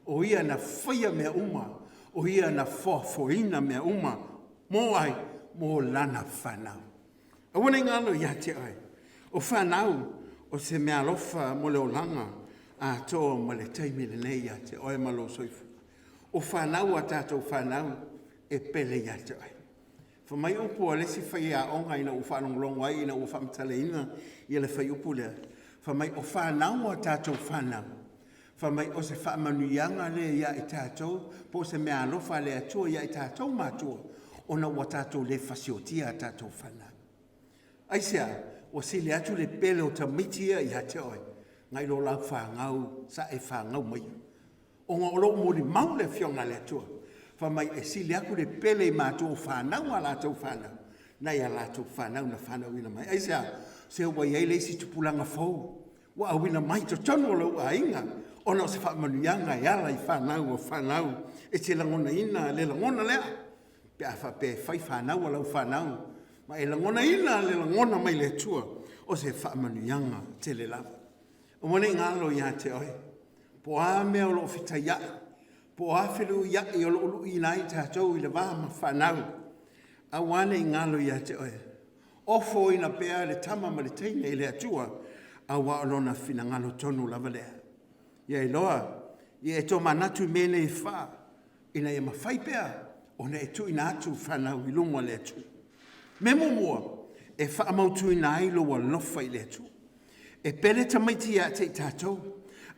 O ia na whaia mea uma. O ia na whafoina mea uma. Mo ai, mo lana whanau. A wana ngano ia te ai. O whanau, o se mea lofa mo le olanga, a toa ma le taimi le nei ia te oe malo soifu. O whanau a tātou whanau, e pele ia te ai. Whamai upu a lesi whai a onga ina u whanonglongo ai ina u whamtale ina i le whai upu lea. Whamai o whanau a tātou whanau. Whamai o se whaamanuianga le ia i tātou, po se mea alofa le atua ia i tātou mātua, o na ua tātou le whasiotia a tātou whanau. Aisea, o sili atu le pele o Tamaiti ia te oe. Ngai lo lau whangau, sa e whangau mai. O ngā olo mo li mau le fionga le atua. Fa mai e sili aku le pele i mātou whanau a lātou whanau. Nai a lātou whanau na whanau ina mai. Aisa, se ua iei leisi tupulanga fau. Wa awina mai to tonu o lau a inga. Ona o se whaamanuianga e ala i whanau o whanau. E te langona ina, le langona lea. Pe a pe fai whanau o lau whanau. Ma e langona ina, le langona mai le tua. O se whaamanuianga te le lava. O mone ngalo ia te oi. Po a mea o lo fita ia. Po a whilu ia i o lo ulu i nai tātou i le wāma whanau. A wane i ngalo ia te oi. Ofo ina pea le tama ma le teine i le atua. A wa o lona fina ngalo tonu lava lea. Ia i loa. Ia e tō manatu mene i wha. Ina e mawhai pea. O ne e tu ina atu whanau i lunga le atu. Me mua. E wha amautu ina ai lo wa lofa i le atu. E pele Tamaiti a te tātou.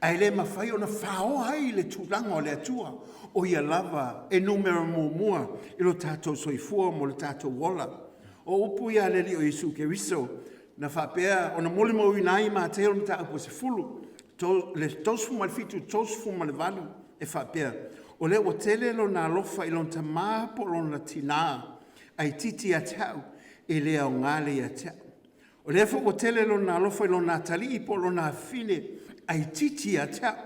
Ai le mawhai o na whao hai le tūranga o le atua. O ia lava e numera mua i lo tātou soifua mo le tātou wola. O upu ia le li o Yesu ke riso. Na whapea o na mole mau inai ma te heo ta apu se fulu. Le tosu ma le fitu, tosu ma le valu e whapea. O le o tele lo na lofa i lon ta māpo lo na tina. Ai titi a tau e lea o ngale a tau. O le fo o tele lo na lofa i lo na tali i po lo na fine ai titi a tau.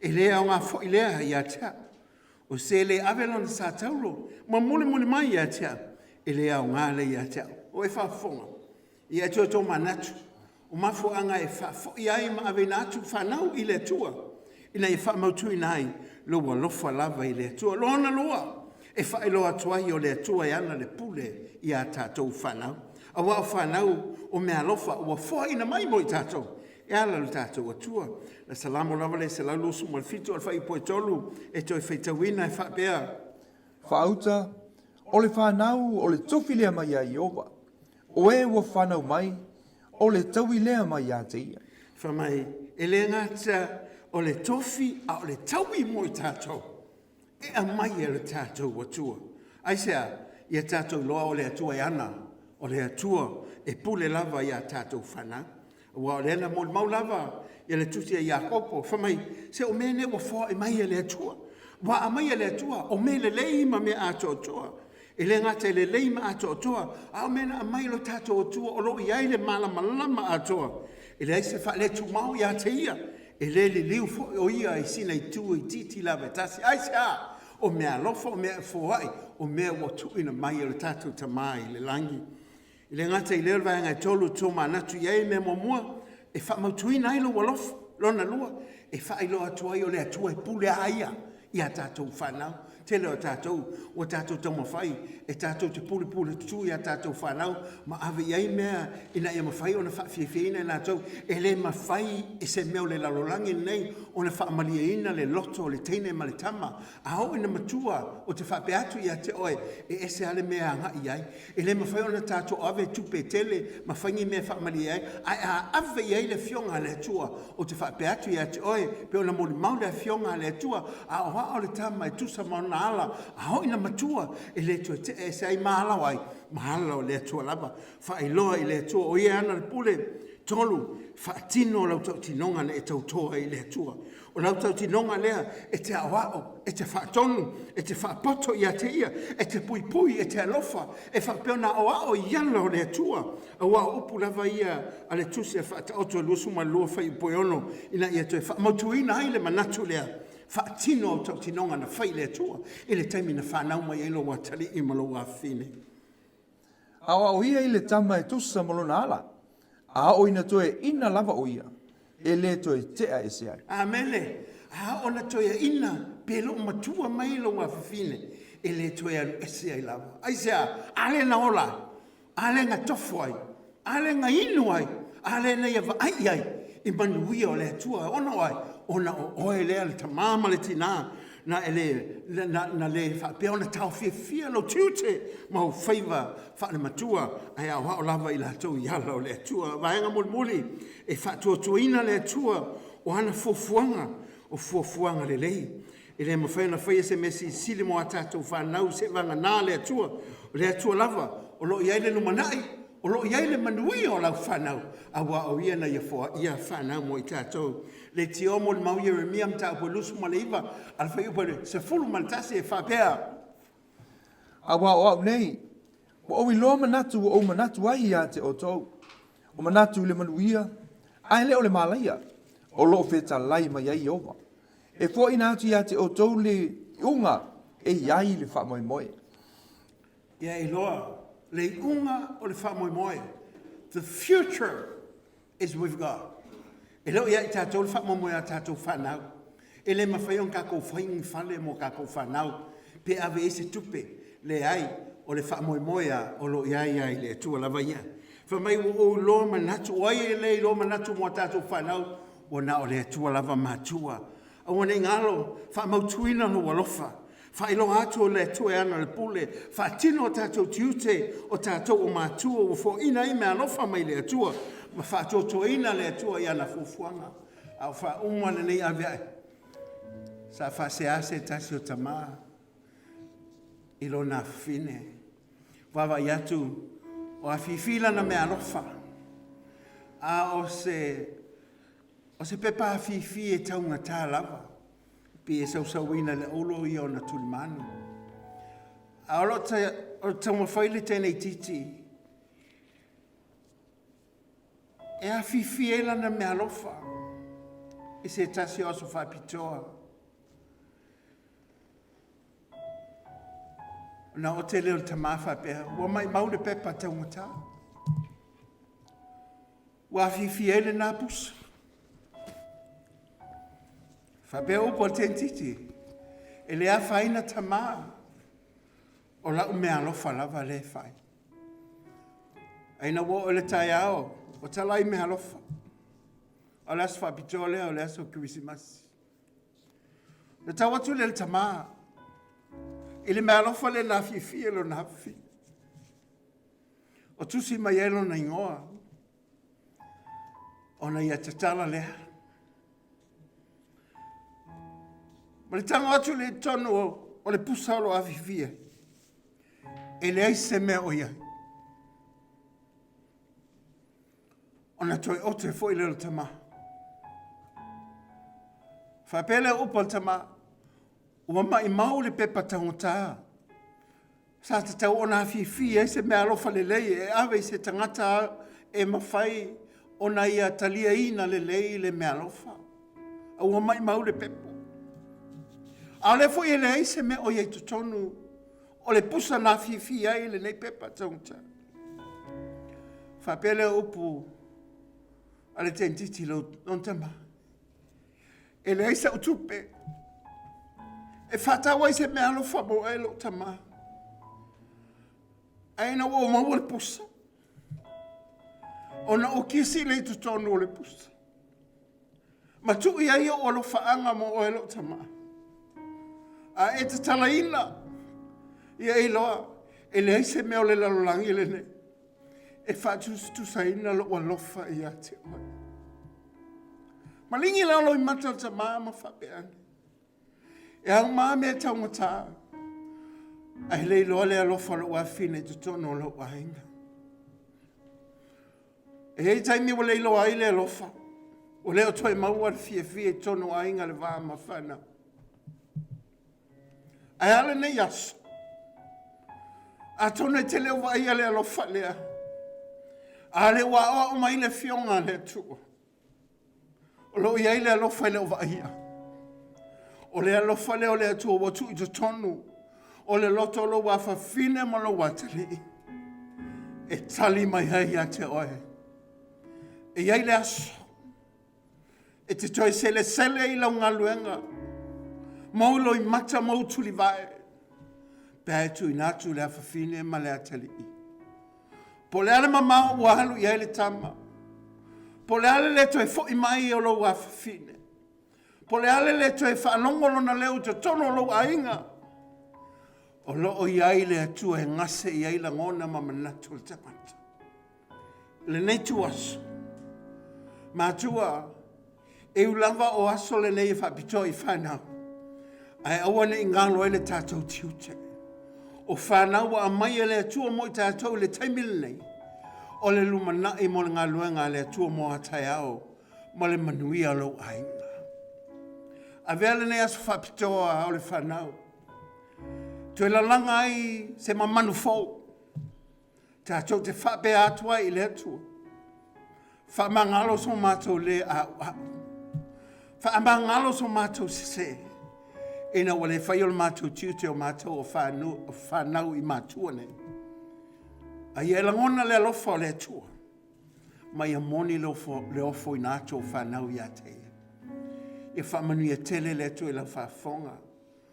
E lea o ngā fo i lea i a tau. O se le ave lo na sa taulo. Ma mole mai i a tau. E lea o ngale i a tau. O e whafonga. I a tau tō manatu. O mafu anga e whafo i ai ma ave natu whanau i le tua. Ina e whamautu i nai lo wa lofa lava i le tua. Loana loa. E whae loa tuai o le tua e ana le pule i a tātou whanau. A wao whanau o mea lofa o wha ina mai mo i tātou. E ala le tātou atua. Na salamo lava le se laulo sumo al fitu al whai poe tolu e toi whaitawina e whapea. Whaauta, o le whanau o le tofilea mai a Iowa. O e wa whanau mai, o le tauilea mai a te ia. Whamai, e le ngata o le tofi a o le taui mo i tātou. E a mai e le tātou atua. Aisea, i a tātou loa o le atua e ana. O le atua e pule lava i a tātou whana. Wa o le ana mo le mau lava i le tuti a Iakopo. Whamai, se o mene wa wha e mai e le atua. Wa a mai e le atua, o me le leima me a toa. E le ngata e le leima a toa. A o mena a mai lo tātou atua o lo i ai le malama a toa. E le aise wha le tu mau i a te ia. E le liu fo o ia i sina i tu i titi lava tasi. Aise a, o mea lofa, o mea fuai, o mea watu ina mai e le tātou tamai le langi. I le ngata i leo vaenga e tolu tō manatu i ei mea mua, e wha mautuina ai lo walofa, lona lua, e wha i lo atua i o le atua e pule aia i a tātou whanau. Tele o tātou tamawhai, e tātou te pule tutu i a tātou whanau, ma ave i ei mea ina i a mawhai o na whawhiawhiina i nātou, e le mawhai e se meo le lalolangi nei, o na whaamalia ina le loto, le teine ma le tama, a ho ina matua o te whapeatu i a te oe, e ese ale mea anga i ai, e le mawhai o na tātou ave tupe tele, mawhaingi mea whaamalia ai, a ave i ei le fionga le atua, o te whapeatu i a te oe, pe o na moli mau le fionga le atua, a oha o le tama e tusa mauna ala, a ho ina matua, e le tua te e se ai mahala wai, mahala o le tua lava, wha i loa i le tua, o ia ana le pule, tolu, wha tino lau tau tinonga ne e tau toa i le tua. O lau tau tinonga lea, e te awao, e te wha tonu, e te wha poto i a te ia, e te pui, e te alofa, e wha peona awao i ala o le tua. A wao upu lava ia, a le tusi a wha ta oto luosuma lua whai poiono, ina ia toi wha mautuina ai le manatu lea. Whaatino o tau tinonga na whai le tua, e le taimi na whanau mai elo wa tali i malo wa whine. Awa o ia i le tama e tusa molona ala. A o ina toe ina lava o ia. E le toe tea e se ai. Amele, a o na toe ina pelo matua mai lo wa whine. E le toe anu e se ai lava. Aisea, ale na ola, ale nga tofu ai, ale nga inu ai, ale na ia ai ai. I manuia o le tua, ona ai, ona o oe lea le tamama le tina, na le whapea ona tau fia lo tiute, ma o whaiva wha le matua, ai a wao lava i la tau i ala o le tua, vaenga muli, e whatua tuina le tua, o ana fuafuanga le lei. E le mawhaina whaia se mesi sili mo a tātou whanau se vanga nā le tua, o le tua lava, o lo i aile numanai, O lo iai le manui o lau whanau. Awa o ia na ia fua ia whanau mo i tātou. Le ti o mo le mau Yeremia mta po lusu ma le iwa. Alfa iu pere se fulu maltasi e whapea. Awa o au nei. Wa o ilo manatu o manatu ai ia te o tau. O manatu le manuia. Ai le o le malaia. O lo feta lai mai ai ova. E fo ina atu ia te o tau le unga. E iai le wha moi moi. Ia e loa. Le unga o le wha moi moi. The future is with God. E leo ia i tātou le wha moi moi a tātou whanau. E le mawhai on kako whaingi whale mo kako whanau. Pe ave ese tupe le ai o le wha moi moi a o lo iai ai le tua lava ia. Whamai o lo manatu, oi e le lo manatu mo tātou whanau. O na o le tua lava mātua. A wane ngalo, wha mautuina no walofa. Wha ilo atu o le tua e ana le pule. Wha tino o tātou tiute o tātou o mātua. O fo ina i mea lofa mai le atua. Ma wha toto ina le atua i ana fufuanga. A wha umana nei avea. Sa wha se ase tasi o tamaa. Ilo na fine. Wawa i atu o a fifila na mea lofa. A o se pepa a fifi e taunga tā lava. Pi e sausauina le olo i o na tulimanu. A olo taunga whaile tēnei titi. E a fifi e lana mea lofa. E se tasi o so whapitoa. Na o te leo tamafa pēr. Wa mai maule pepa taunga tā. Wa fifi e le nā pusa. Whapea upo ten titi. E lea whaina tamaa. O lau mea lofa lava le whai. Aina wo o le tai ao. O talai mea lofa. O le aso whapitoa lea o le aso kirisimasi. Le tawatu le tamaa. E le mea lofa le na fifi e lo na hafi. O tusi mai elo na ingoa. O na ia tatala lea. Ma le tango atu le tono o le pusa o lo awhiwhia. E le aise mea o iai. O na toi oto e fo i lelo tama. Whapele upo le tama. Ua mai mau le pepa tangota. Sa te tau o na awhiwhia aise mea alofa le lei. E awe i se tangata e mawhai o na ia talia ina le lei le mea alofa. Ua mai mau le pepa. A le fo i le aise me o iei tutonu. O le pusa na fifi ai le nei pepa taunta. Whapele upu. A le tentiti lo non tama. E le aise utupe. E whatawa i se me alo whamo e lo tama. Aina o mau le pusa. O na o kisi le tutonu o le pusa. Ma tu i ai o lo whaanga mo o e lo tama. A e te talaina. Ia e loa. E le aise mea o le lalolangi le ne. E whātus tu saina lo alofa i a te oi. Malingi lalo i mata ta māma whapeane. E au māme e taunga tā. A he lei loa le alofa lo a fine te tono lo a hinga. E hei taimi o lei loa i le alofa. O leo toi maua le fie tono a hinga le vāma whana. Ai ale nei aso. A tone te leo vai ale alofa lea. A le wa o mai le fionga le tua. O lo iai le alofa leo vai ia. O le alofa leo le tua watu i te tonu. O le loto lo wa fafine ma lo watali. E tali mai hei a te oe. E iai le aso. E te toi sele i launga luenga. Maulo i mata mautu li vae. Pētu i natu le awhawhine ma le atali i. Po le ale mamau ua halu i ele tama. Po le ale le toi fo i mai o lo awhawhine. Po le ale le toi whanongolo na leo te tono lo a inga. O lo o i aile atua he ngase i aila ngona ma manatu le tamata. Le nei tu aso. Mātua e ulava o aso le nei whapito i whanau. Ai awane i ngalo ele tātou tiute. O whanau a mai ele atua mo i tātou le taimile nei. O le lumana I mo le ngā luenga le atua mo hatai au, mo le manuia lo ainga. A vele ne aso whapitoa o le whanau. Tue la langa ai se mamanu fau. Tātou te whape atua I le atua. Whamangalo so mātou le au au. Whamangalo so mātou se. Ina wale whai o le mātou tiute o mātou o whanau I mātua ne. A ia langona le alofa o le atua. Mai a moni le ofo I nātou o whanau I atea. E whamanu ia tele le atua I la whafonga.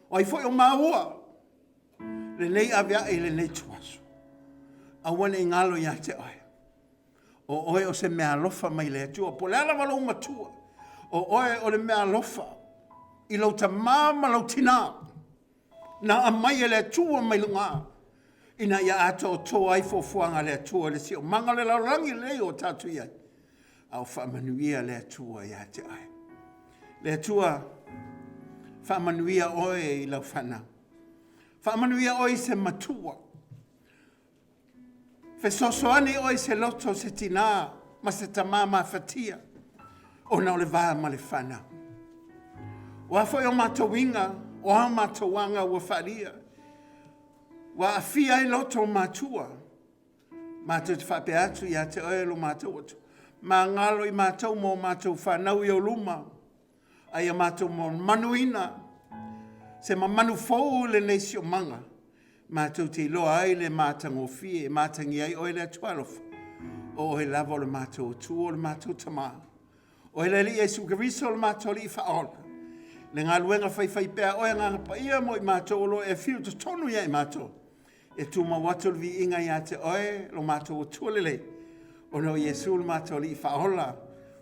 O I fwoi o maua. Le nei avea I le nei tuaso. A wane I ngalo ia te oe. O oe o se mea alofa mai le atua. Po le ala walo matua. O oe o le mea alofa. I lau ta mama lau tina. Na a mai le atua mai lunga. Ina ia ato o toa ai fofuanga le atua le si o manga le laurangi le o tatu iai. Au whamanuia le atua ia te oe. Le atua whamanuia oe I lau whana. Whamanuia oe se matua. Fesosoani oi se loto se tina, ma se tamama fatia. O na o le vaa ma le whana. Wa foi o matawinga, o a matawanga wa wharia. Wa a fia I loto matua. Mātou te whape atu ia te oe lo mātou atu. Mā ngalo I mātou mō mātou whanau I o luma. Ai a mātou mō manuina. Se ma manu fau le neisi o manga. Mātou te loa ai le mātango fie, mātangi ai oe le atualofa. O he lava o le mātou tu o le mātou tamā. O he le li Jesu Karisto o le mātou li whaola. Le ngā luenga whai pēr oe ngā pa ia mo I mātou o lo e whiu to tonu ia I mātou. E tu ma watu vi inga ia te oe lo mātou o tuolele. O no Jesu le mātou li whaola.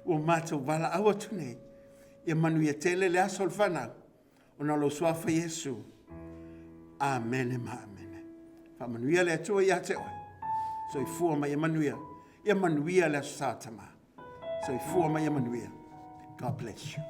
O mātou wala awa tune. Ia manu ia tele le asol whanau. O no lo suafa Jesu. Amen e ma amen. Whamanuia le atua ia te oe. So I fua mai Emanuia. Emanuia le aso sa tama. So I fua mai Emanuia. God bless you.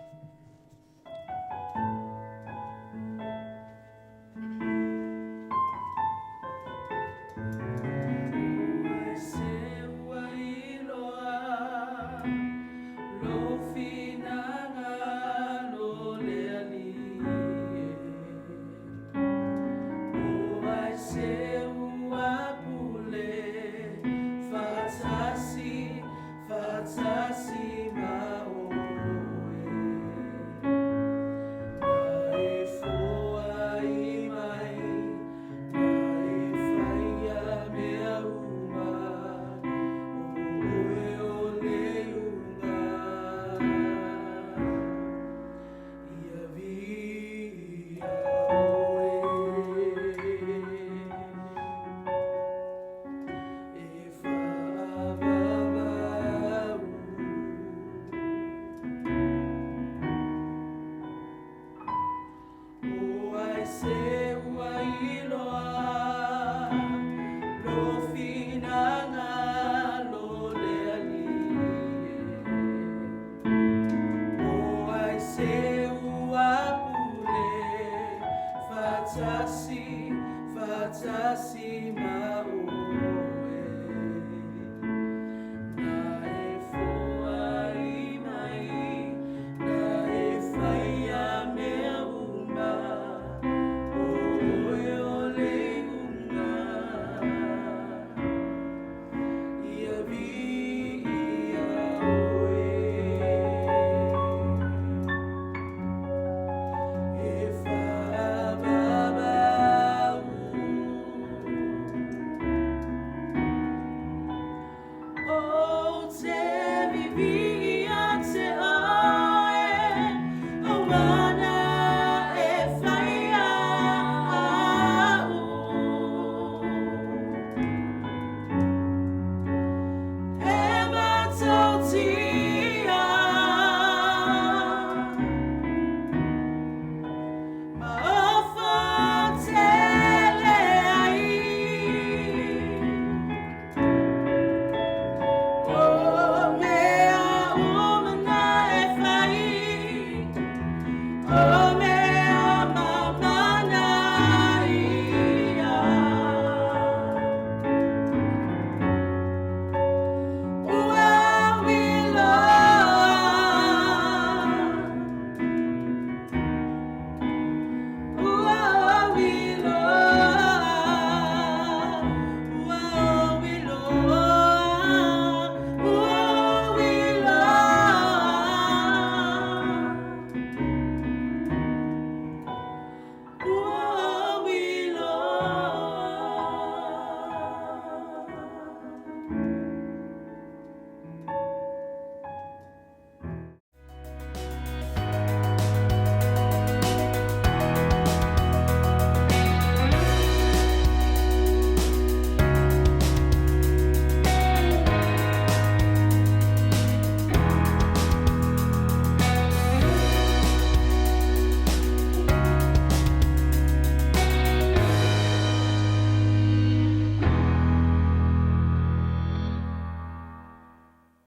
Fatasi, fatasi mau.